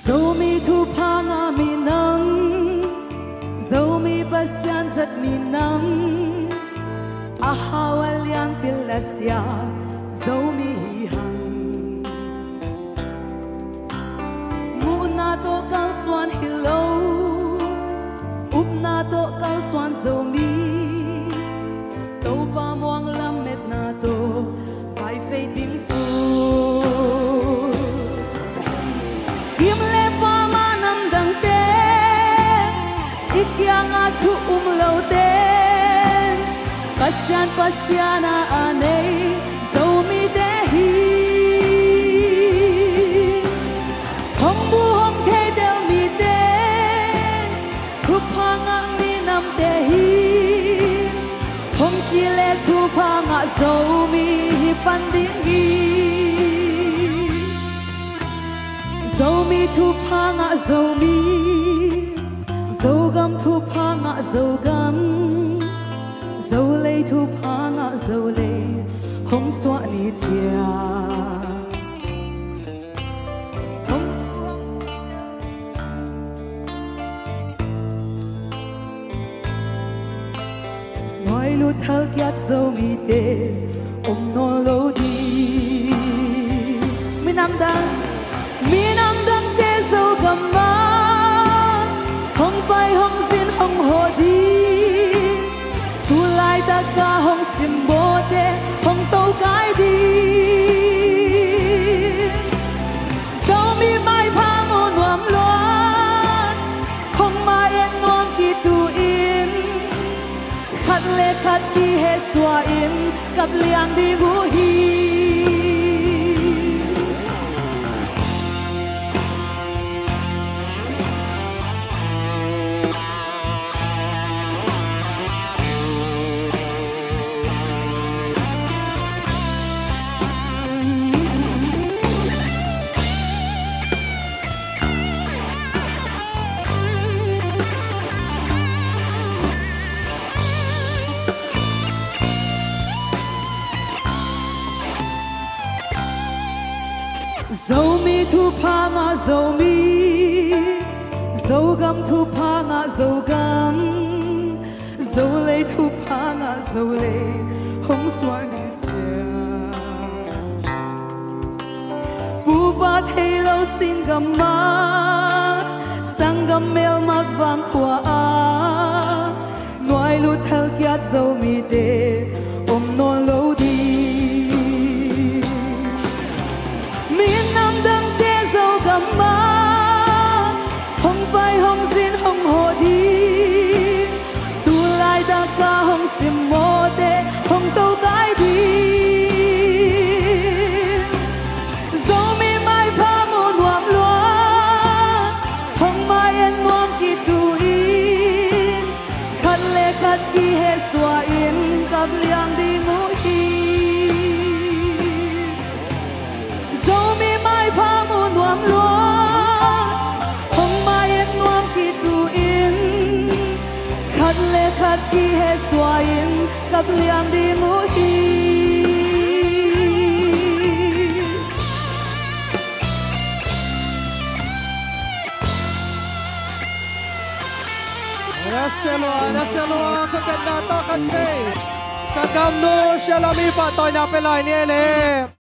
Zomi thu phanga minam Zomi pasyan zat minam Ahawalyan pilasya Zomi hang Muna to kal swan hello Upna to kal swan zomi Tau pa muang lamet na to By fading food Kim le pa manam dang te Ikyang atu umlaw ten Pasyan pasyana anay Zomi dehi Hong buhong te del mi ten Kupanga minam dehi Hong chile tu panga zomi pandingi Zomi tu panga zomi Zogam tu panga zogam Zole tu panga zole Hong swa ni tia Nói lu thơ kiat zomi te no lo di Minam dang te zogam ma Hong pai hong sin hong ho di Tu lai ta ka hong sim bo te hong tau kai di Zomi mai pa mo nuam loan Hong mai en ngom ki tu in Khat le khat ki he swa in Kap liang di gu hi Zomi tu panga zomi Zogam tu panga zogam Zole tu panga zole Hong swani tia Buba thelo singam ma Sangam mel magvang khwa a Noi lu thel kiat zomi de non lo di ma hong pai hong sin hong ho di tu lai da ka hong sim mo te hong tau kai di zomi mai pa mo nuam lo hong mai en nuam ki tu in khat le khat ki he swa in kap liang di mu hi zomi mai pa mo nuam lo Khat ki he swain kap liang di mu hi Naselwa kaganda to kante Sa gamno siya lami pa toy na pelay ni ele